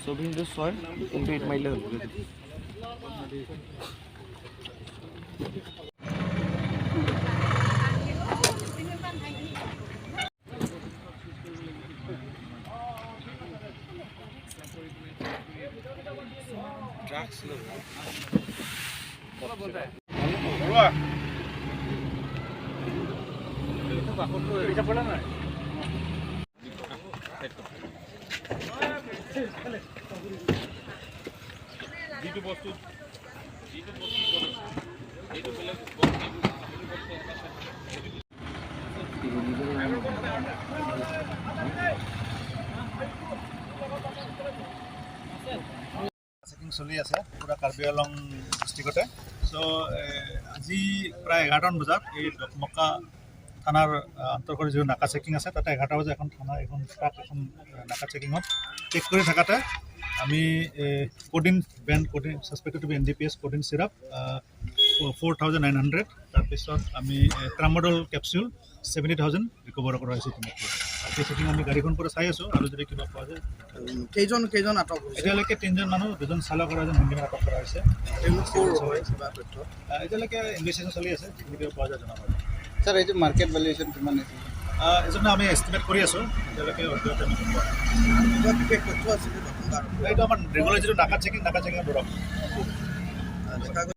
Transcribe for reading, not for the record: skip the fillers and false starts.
Sobbing the soil into it, my level. Checking চলি আছে পুরা কাৰ্বি আংলং ডিষ্ট্ৰিক্টতে সো আজি প্ৰায় 11 বজাত এই দকমকা থানাৰ অন্তৰ্গত যে নাকা চেকিং আছে তাতে 11 বজাত এখন থানা এখন ট্ৰাক এখন নাকা চেকিঙত চেক কৰি থাকাতে আমি codeine banned codeine suspected to be NDPS codeine syrup 4900 তাৰপিছত আমি ট্ৰামাডল ক্যাপসুল 70000 ৰিকভাৰ কৰা হৈছে এই চেকিং আমি গাড়ীখন পৰা চাই আছো আৰু যদি কিবা পোৱা যায় কেইজন আটক হৈছে এতিয়ালৈকে 3জন মানুহ দুজন চালক আৰু এজন হেণ্ডিমেন আটক কৰা হৈছে এতিয়ালৈকে ইনভেষ্টিগেশ্যন চলি আছে যদি পোৱা যায় জনাব Sir, is market valuation কিমান আছে? এজন্য আমি এস্টিমেট কৰি আছো এতিয়ালৈকে অৰ্ডাৰটো আমি পোৱা এইটো আমাৰ ৰেগুলাৰ যিটো নাকা চেকিং ধৰক